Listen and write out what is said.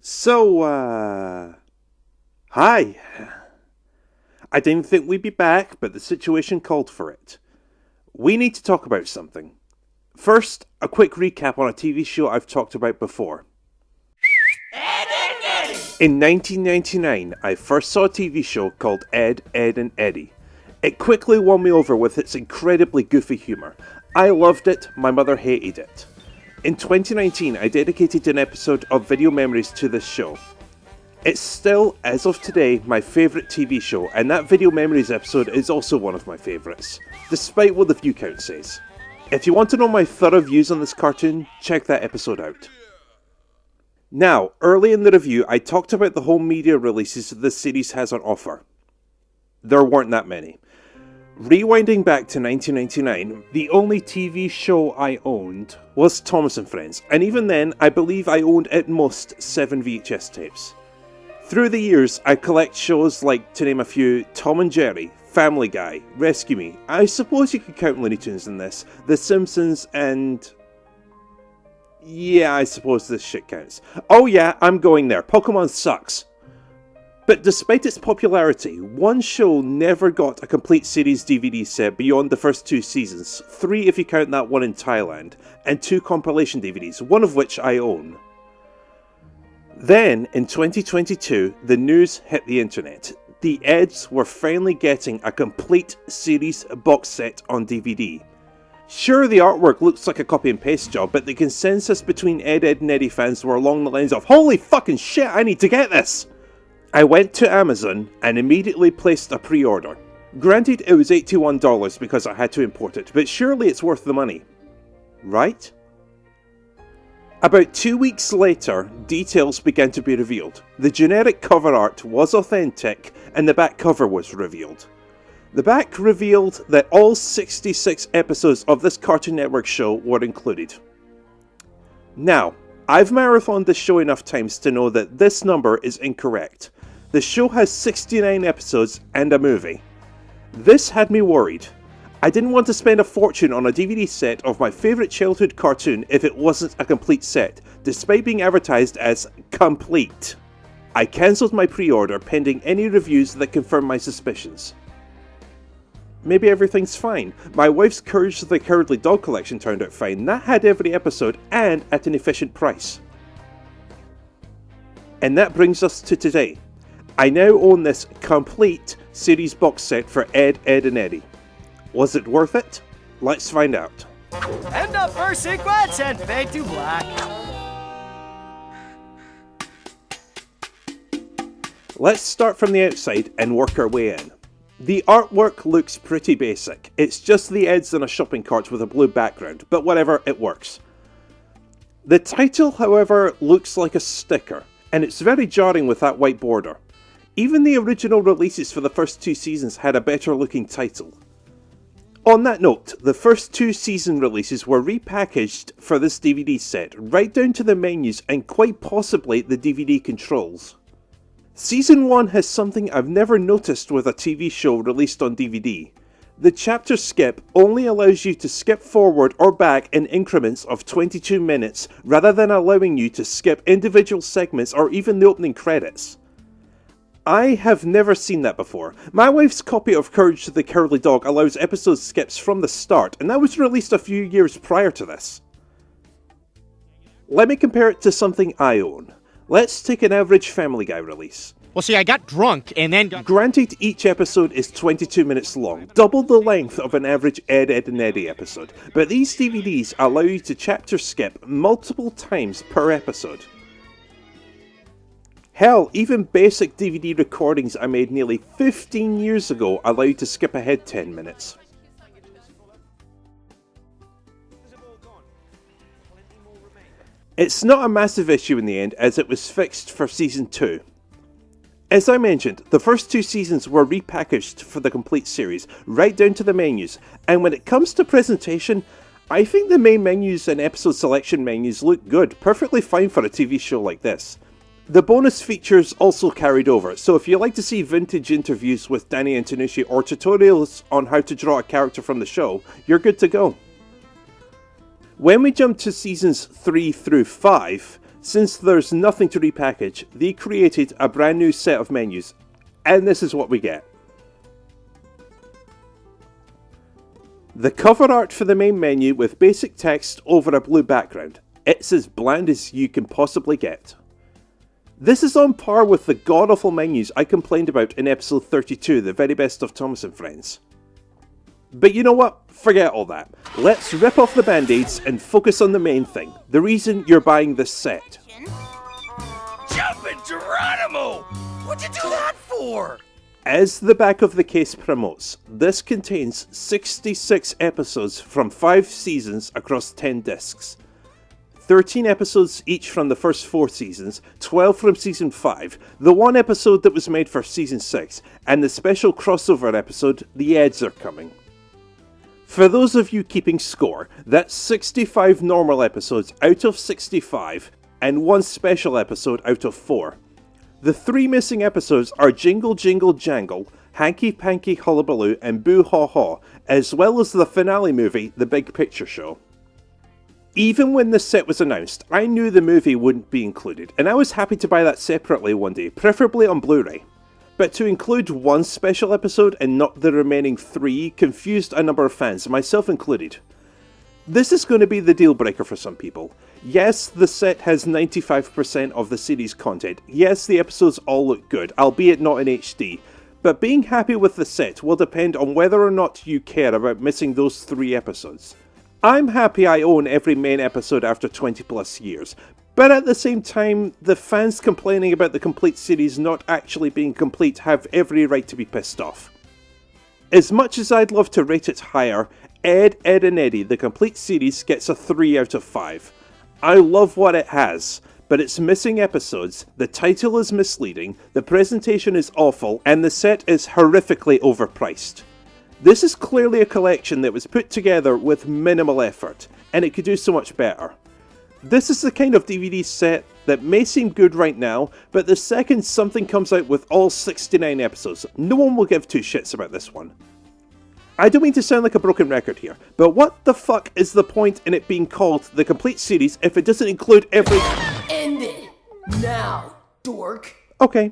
Hi. I didn't think we'd be back, but the situation called for it. We need to talk about something. First, a quick recap on a TV show I've talked about before. In 1999, I first saw a TV show called Ed, and Eddy. It quickly won me over with its incredibly goofy humour. I loved it, my mother hated it. In 2019, I dedicated an episode of Video Memories to this show. It's still, as of today, my favourite TV show, and that Video Memories episode is also one of my favourites, despite what the view count says. If you want to know my thorough views on this cartoon, check that episode out. Now, early in the review, I talked about the home media releases this series has on offer. There weren't that many. Rewinding back to 1999, the only TV show I owned was Thomas & Friends, and even then, I believe I owned at most 7 VHS tapes. Through the years, I collect shows like, to name a few, Tom and Jerry, Family Guy, Rescue Me, I suppose you could count Looney Tunes in this, The Simpsons, and... yeah, I suppose this shit counts. Oh yeah, I'm going there, Pokemon sucks. But despite its popularity, one show never got a complete series DVD set beyond the first 2 seasons, 3 if you count that one in Thailand, and 2 compilation DVDs, one of which I own. Then, in 2022, the news hit the internet. The Eds were finally getting a complete series box set on DVD. Sure, the artwork looks like a copy and paste job, but the consensus between Ed, and Eddy fans were along the lines of, "Holy fucking shit, I need to get this!" I went to Amazon and immediately placed a pre-order. Granted, it was $81 because I had to import it, but surely it's worth the money. Right? About 2 weeks later, details began to be revealed. The generic cover art was authentic, and the back cover was revealed. The back revealed that all 66 episodes of this Cartoon Network show were included. Now, I've marathoned this show enough times to know that this number is incorrect. The show has 69 episodes and a movie. This had me worried. I didn't want to spend a fortune on a DVD set of my favourite childhood cartoon if it wasn't a complete set, despite being advertised as complete. I cancelled my pre-order pending any reviews that confirm my suspicions. Maybe everything's fine. My wife's Courage the Cowardly Dog collection turned out fine. That had every episode and at an efficient price. And that brings us to today. I now own this complete series box set for Ed, and Eddy. Was it worth it? Let's find out. End up first sequence and fade to black. Let's start from the outside and work our way in. The artwork looks pretty basic. It's just the Eds in a shopping cart with a blue background, but whatever, it works. The title, however, looks like a sticker, and it's very jarring with that white border. Even the original releases for the first 2 seasons had a better looking title. On that note, the first 2 season releases were repackaged for this DVD set, right down to the menus and quite possibly the DVD controls. Season 1 has something I've never noticed with a TV show released on DVD. The chapter skip only allows you to skip forward or back in increments of 22 minutes rather than allowing you to skip individual segments or even the opening credits. I have never seen that before. My wife's copy of Courage the Cowardly Dog allows episode skips from the start, and that was released a few years prior to this. Let me compare it to something I own. Let's take an average Family Guy release. Well, see, I got drunk and then Granted, each episode is 22 minutes long, double the length of an average Ed, and Eddy episode, but these DVDs allow you to chapter skip multiple times per episode. Hell, even basic DVD recordings I made nearly 15 years ago allow you to skip ahead 10 minutes. It's not a massive issue in the end, as it was fixed for Season 2. As I mentioned, the first 2 seasons were repackaged for the complete series, right down to the menus, and when it comes to presentation, I think the main menus and episode selection menus look good, perfectly fine for a TV show like this. The bonus features also carried over, so if you like to see vintage interviews with Danny Antonucci or tutorials on how to draw a character from the show, you're good to go. When we jump to seasons 3 through 5, Since there's nothing to repackage, they created a brand new set of menus, and this is what we get. The cover art for the main menu with basic text over a blue background. It's as bland as you can possibly get. This is on par with the god-awful menus I complained about in episode 32, The Very Best of Thomas and Friends. But you know what? Forget all that. Let's rip off the band-aids and focus on the main thing, the reason you're buying this set. Jumpin' Geronimo! What'd you do that for? As the back of the case promotes, this contains 66 episodes from 5 seasons across 10 discs. 13 episodes each from the first 4 seasons, 12 from season 5, the one episode that was made for season 6, and the special crossover episode, The Eds Are Coming. For those of you keeping score, that's 65 normal episodes out of 65, and 1 special episode out of 4. The 3 missing episodes are Jingle Jingle Jangle, Hanky Panky Hullabaloo, and Boo Haw Haw, as well as the finale movie, The Big Picture Show. Even when this set was announced, I knew the movie wouldn't be included, and I was happy to buy that separately one day, preferably on Blu-ray. But to include 1 special episode and not the remaining 3 confused a number of fans, myself included. This is going to be the deal breaker for some people. Yes, the set has 95% of the series content. Yes, the episodes all look good, albeit not in HD. But being happy with the set will depend on whether or not you care about missing those 3 episodes. I'm happy I own every main episode after 20 plus years, but at the same time, the fans complaining about the complete series not actually being complete have every right to be pissed off. As much as I'd love to rate it higher, Ed, Edd and Eddy, the complete series, gets a 3 out of 5. I love what it has, but it's missing episodes, the title is misleading, the presentation is awful, and the set is horrifically overpriced. This is clearly a collection that was put together with minimal effort, and it could do so much better. This is the kind of DVD set that may seem good right now, but the second something comes out with all 69 episodes, no one will give 2 shits about this one. I don't mean to sound like a broken record here, but what the fuck is the point in it being called the complete series if it doesn't include every... End it! Now, dork! Okay,